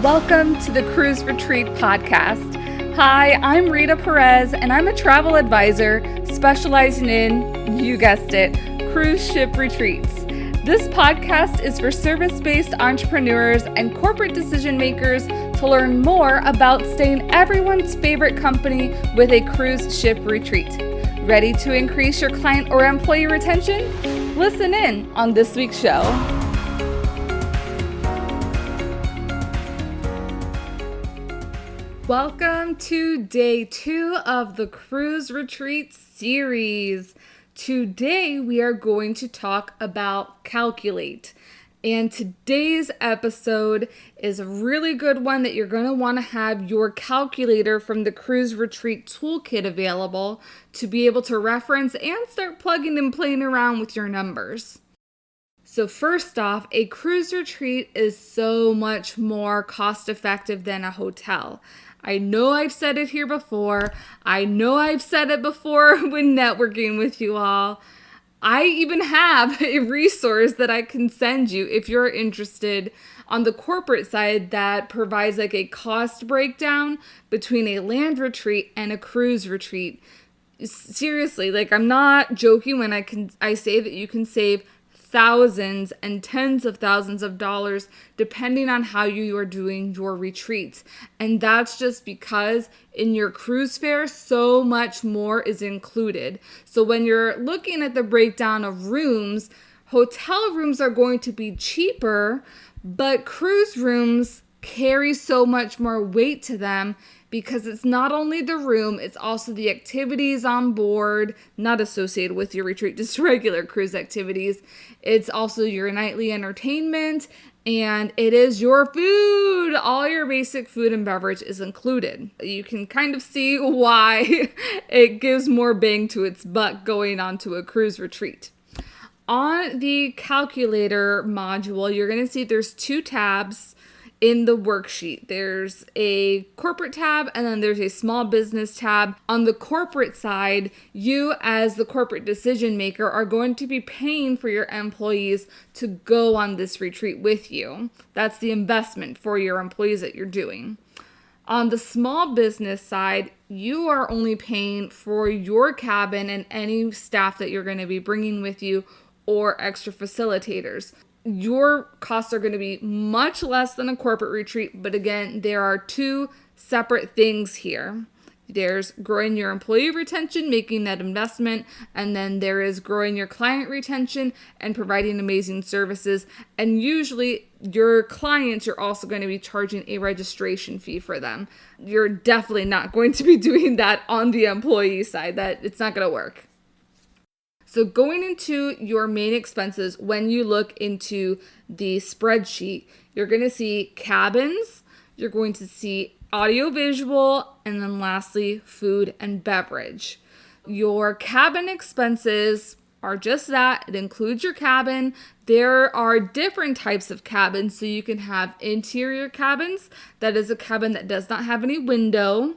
Welcome to the Cruise Retreat Podcast. Hi, I'm Rita Perez, and I'm a travel advisor specializing in, you guessed it, cruise ship retreats. This podcast is for service-based entrepreneurs and corporate decision makers to learn more about staying everyone's favorite company with a cruise ship retreat. Ready to increase your client or employee retention? Listen in on this week's show. Welcome to day 2 of the Cruise Retreat series. Today we are going to talk about Calculate. And today's episode is a really good one that you're going to want to have your calculator from the Cruise Retreat Toolkit available to be able to reference and start plugging and playing around with your numbers. So first off, a cruise retreat is so much more cost effective than a hotel. I know I've said it here before. I know I've said it before when networking with you all. I even have a resource that I can send you if you're interested on the corporate side that provides like a cost breakdown between a land retreat and a cruise retreat. Seriously, like I'm not joking when I say that you can save thousands and tens of thousands of dollars depending on how you are doing your retreats. And that's just because in your cruise fare, so much more is included. So when you're looking at the breakdown of rooms, hotel rooms are going to be cheaper, but cruise rooms carry so much more weight to them because it's not only the room, it's also the activities on board, not associated with your retreat, just regular cruise activities. It's also your nightly entertainment, and it is your food. All your basic food and beverage is included. You can kind of see why it gives more bang to its buck going onto a cruise retreat. On the calculator module, you're going to see there's 2 tabs in the worksheet. There's a corporate tab and then there's a small business tab. On the corporate side, you as the corporate decision maker are going to be paying for your employees to go on this retreat with you. That's the investment for your employees that you're doing. On the small business side, you are only paying for your cabin and any staff that you're going to be bringing with you or extra facilitators. Your costs are going to be much less than a corporate retreat, but again, there are 2 separate things here. There's growing your employee retention, making that investment, and then there is growing your client retention and providing amazing services. And usually your clients, you're also going to be charging a registration fee for them. You're definitely not going to be doing that on the employee side. It's not going to work. So going into your main expenses, when you look into the spreadsheet, you're going to see cabins, you're going to see audiovisual, and then lastly, food and beverage. Your cabin expenses are just that. It includes your cabin. There are different types of cabins. So you can have interior cabins. That is a cabin that does not have any window.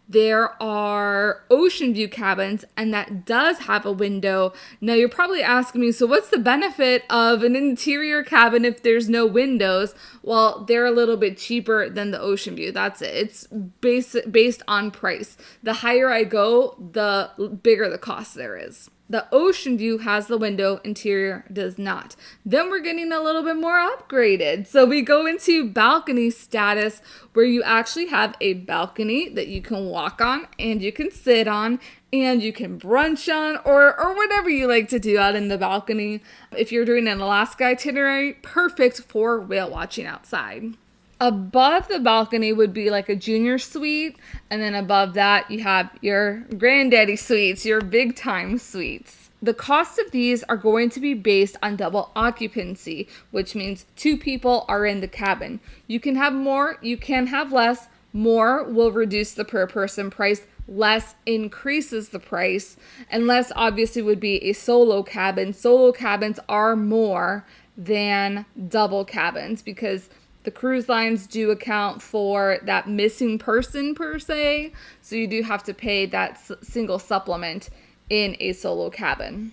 There are ocean view cabins, and that does have a window. Now, you're probably asking me, so what's the benefit of an interior cabin if there's no windows? Well, they're a little bit cheaper than the ocean view. That's it. It's based on price. The higher I go, the bigger the cost there is. The ocean view has the window, interior does not. Then we're getting a little bit more upgraded. So we go into balcony status where you actually have a balcony that you can walk on and you can sit on and you can brunch on or whatever you like to do out in the balcony. If you're doing an Alaska itinerary, perfect for whale watching outside. Above the balcony would be like a junior suite, and then above that you have your granddaddy suites, your big time suites. The cost of these are going to be based on double occupancy, which means 2 people are in the cabin. You can have more, you can have less. More will reduce the per person price, less increases the price, and less obviously would be a solo cabin. Solo cabins are more than double cabins because the cruise lines do account for that missing person per se, so you do have to pay that single supplement in a solo cabin.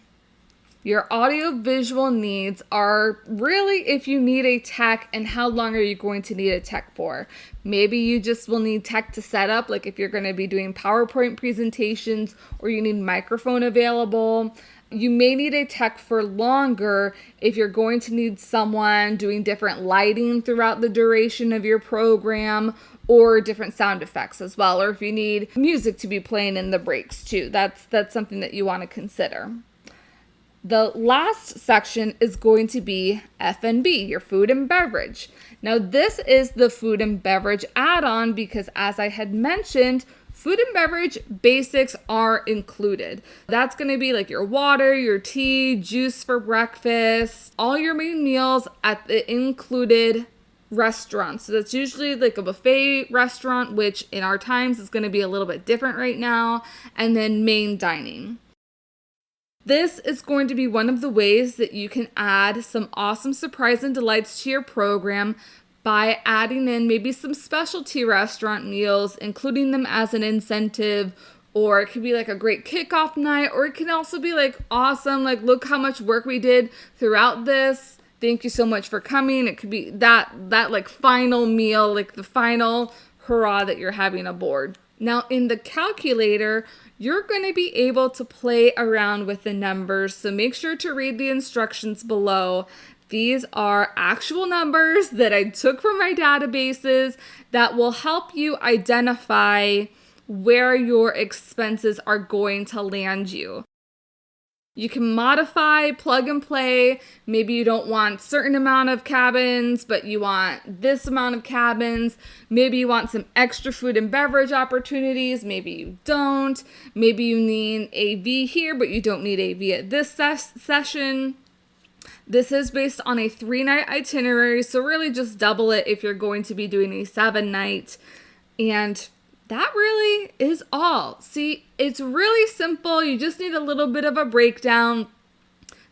Your audio-visual needs are really if you need a tech and how long are you going to need a tech for. Maybe you just will need tech to set up, like if you're going to be doing PowerPoint presentations or you need microphone available. You may need a tech for longer if you're going to need someone doing different lighting throughout the duration of your program or different sound effects as well, or if you need music to be playing in the breaks too. That's something that you want to consider. The last section is going to be F&B, your food and beverage. Now this is the food and beverage add-on because as I had mentioned, food and beverage basics are included. That's going to be like your water, your tea, juice for breakfast, all your main meals at the included restaurant. So that's usually like a buffet restaurant, which in our times is going to be a little bit different right now, and then main dining. This is going to be one of the ways that you can add some awesome surprise and delights to your program by adding in maybe some specialty restaurant meals, including them as an incentive, or it could be like a great kickoff night, or it can also be like awesome, like look how much work we did throughout this. Thank you so much for coming. It could be that like final meal, like the final hurrah that you're having aboard. Now in the calculator, you're going to be able to play around with the numbers, so make sure to read the instructions below. These are actual numbers that I took from my databases that will help you identify where your expenses are going to land you. You can modify, plug and play. Maybe you don't want a certain amount of cabins, but you want this amount of cabins. Maybe you want some extra food and beverage opportunities. Maybe you don't. Maybe you need AV here, but you don't need AV at this session. This is based on a 3-night itinerary, so really just double it if you're going to be doing a 7-night. And that really is all. See, it's really simple. You just need a little bit of a breakdown.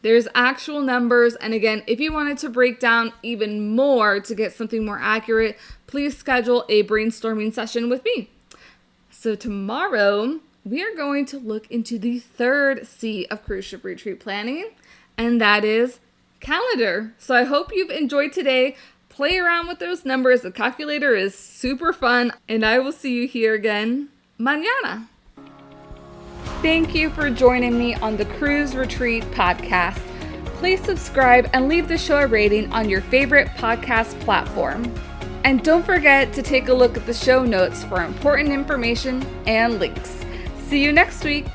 There's actual numbers. And again, if you wanted to break down even more to get something more accurate, please schedule a brainstorming session with me. So tomorrow, we are going to look into the third C of cruise ship retreat planning, and that is calendar. So I hope you've enjoyed today. Play around with those numbers. The calculator is super fun, and I will see you here again mañana. Thank you for joining me on the Cruise Retreat podcast. Please subscribe and leave the show a rating on your favorite podcast platform. And don't forget to take a look at the show notes for important information and links. See you next week.